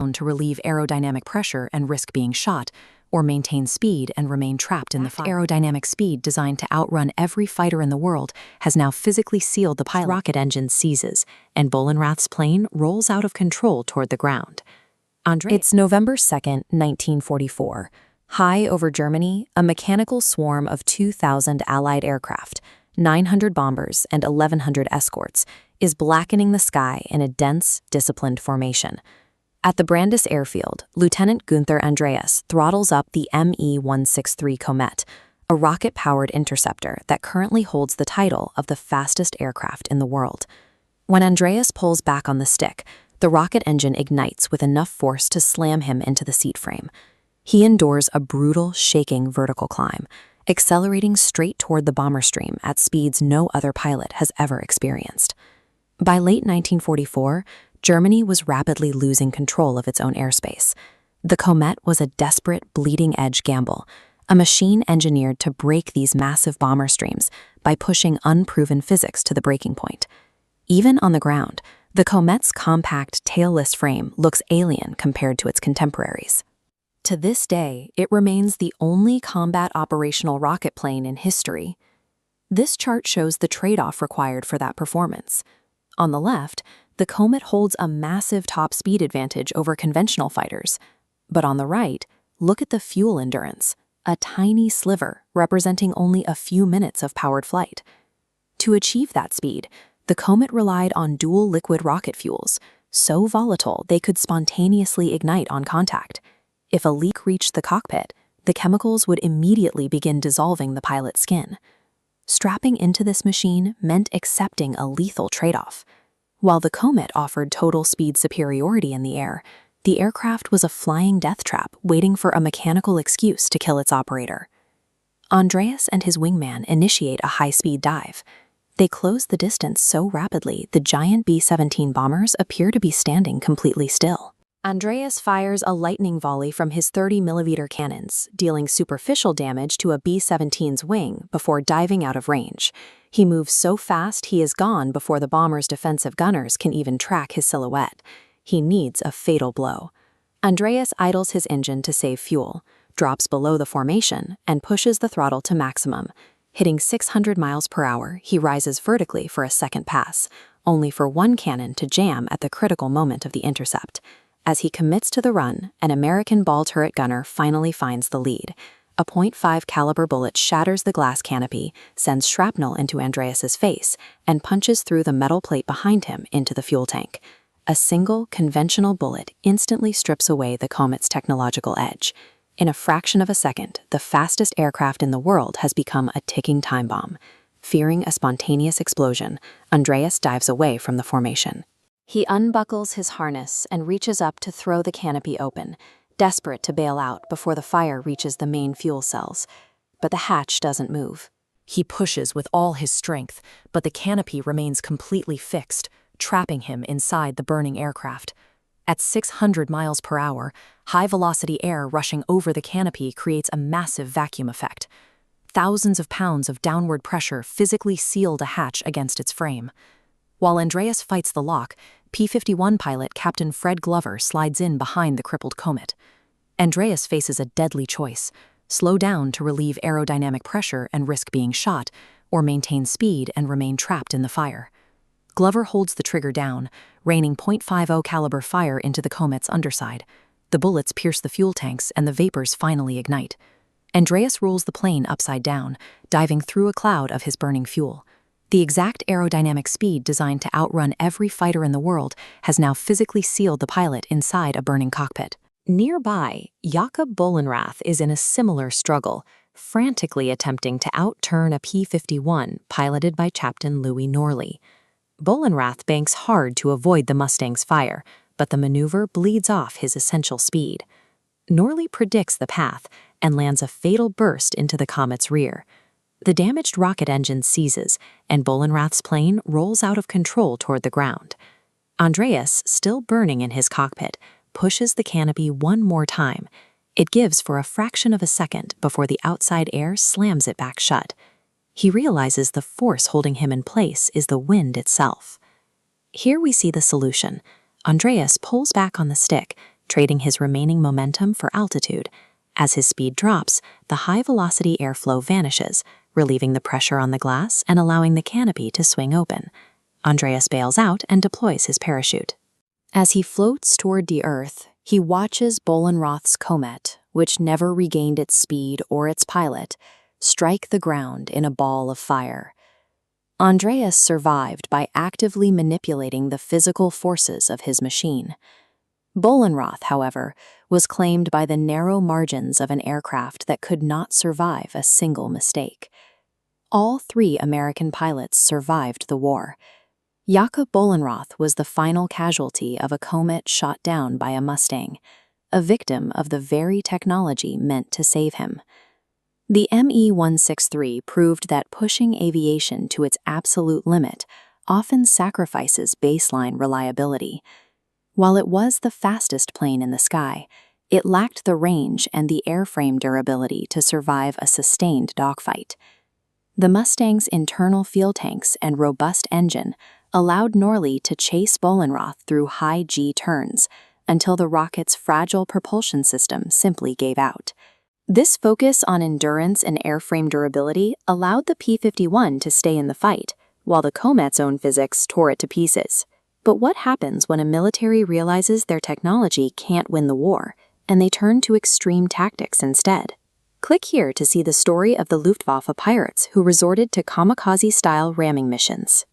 to relieve aerodynamic pressure and risk being shot, or maintain speed and remain trapped in the fire. Aerodynamic speed designed to outrun every fighter in the world has now physically sealed the pilot. Rocket engine seizes, and Bohlenrath's plane rolls out of control toward the ground. It's November 2nd, 1944. High over Germany, a mechanical swarm of 2,000 Allied aircraft, 900 bombers, and 1,100 escorts is blackening the sky in a dense, disciplined formation. At the Brandis airfield, Lieutenant Günther Andreas throttles up the Me-163 Comet, a rocket-powered interceptor that currently holds the title of the fastest aircraft in the world. When Andreas pulls back on the stick, the rocket engine ignites with enough force to slam him into the seat frame. He endures a brutal, shaking vertical climb, accelerating straight toward the bomber stream at speeds no other pilot has ever experienced. By late 1944, Germany was rapidly losing control of its own airspace. The Comet was a desperate, bleeding-edge gamble, a machine engineered to break these massive bomber streams by pushing unproven physics to the breaking point. Even on the ground, the Comet's compact, tailless frame looks alien compared to its contemporaries. To this day, it remains the only combat operational rocket plane in history. This chart shows the trade-off required for that performance. On the left, the Comet holds a massive top speed advantage over conventional fighters. But on the right, look at the fuel endurance, a tiny sliver representing only a few minutes of powered flight. To achieve that speed, the Comet relied on dual liquid rocket fuels, so volatile they could spontaneously ignite on contact. If a leak reached the cockpit, the chemicals would immediately begin dissolving the pilot's skin. Strapping into this machine meant accepting a lethal trade-off. While the Comet offered total speed superiority in the air, the aircraft was a flying death trap waiting for a mechanical excuse to kill its operator. Andreas and his wingman initiate a high-speed dive. They close the distance so rapidly the giant B-17 bombers appear to be standing completely still. Andreas fires a lightning volley from his 30mm cannons, dealing superficial damage to a B-17's wing before diving out of range. He moves so fast he is gone before the bomber's defensive gunners can even track his silhouette. He needs a fatal blow. Andreas idles his engine to save fuel, drops below the formation, and pushes the throttle to maximum. Hitting 600 miles per hour, he rises vertically for a second pass, only for one cannon to jam at the critical moment of the intercept. As he commits to the run, an American ball turret gunner finally finds the lead. A .5 caliber bullet shatters the glass canopy, sends shrapnel into Andreas's face, and punches through the metal plate behind him into the fuel tank. A single, conventional bullet instantly strips away the Comet's technological edge. In a fraction of a second, the fastest aircraft in the world has become a ticking time bomb. Fearing a spontaneous explosion, Andreas dives away from the formation. He unbuckles his harness and reaches up to throw the canopy open, desperate to bail out before the fire reaches the main fuel cells. But the hatch doesn't move. He pushes with all his strength, but the canopy remains completely fixed, trapping him inside the burning aircraft. At 600 miles per hour, high-velocity air rushing over the canopy creates a massive vacuum effect. Thousands of pounds of downward pressure physically seal the hatch against its frame. While Andreas fights the lock, P-51 pilot Captain Fred Glover slides in behind the crippled Comet. Andreas faces a deadly choice: slow down to relieve aerodynamic pressure and risk being shot, or maintain speed and remain trapped in the fire. Glover holds the trigger down, raining .50 caliber fire into the Comet's underside. The bullets pierce the fuel tanks and the vapors finally ignite. Andreas rolls the plane upside down, diving through a cloud of his burning fuel. The exact aerodynamic speed designed to outrun every fighter in the world has now physically sealed the pilot inside a burning cockpit. Nearby, Jakob Bohlenrath is in a similar struggle, frantically attempting to outturn a P-51 piloted by Captain Louis Norley. Bohlenrath banks hard to avoid the Mustang's fire, but the maneuver bleeds off his essential speed. Norley predicts the path and lands a fatal burst into the Comet's rear. The damaged rocket engine seizes, and Bohlenrath's plane rolls out of control toward the ground. Andreas, still burning in his cockpit, pushes the canopy one more time. It gives for a fraction of a second before the outside air slams it back shut. He realizes the force holding him in place is the wind itself. Here we see the solution. Andreas pulls back on the stick, trading his remaining momentum for altitude. As his speed drops, the high-velocity airflow vanishes, relieving the pressure on the glass and allowing the canopy to swing open. Andreas bails out and deploys his parachute. As he floats toward the Earth, he watches Bohlenroth's comet, which never regained its speed or its pilot, strike the ground in a ball of fire. Andreas survived by actively manipulating the physical forces of his machine. Bohlenroth, however, was claimed by the narrow margins of an aircraft that could not survive a single mistake. All 3 American pilots survived the war. Jakob Bohlenroth was the final casualty of a comet shot down by a Mustang, a victim of the very technology meant to save him. The ME-163 proved that pushing aviation to its absolute limit often sacrifices baseline reliability. While it was the fastest plane in the sky, it lacked the range and the airframe durability to survive a sustained dogfight. The Mustang's internal fuel tanks and robust engine allowed Norley to chase Bohlenroth through high G turns until the rocket's fragile propulsion system simply gave out. This focus on endurance and airframe durability allowed the P-51 to stay in the fight, while the Comet's own physics tore it to pieces. But what happens when a military realizes their technology can't win the war, and they turn to extreme tactics instead? Click here to see the story of the Luftwaffe pirates who resorted to kamikaze-style ramming missions.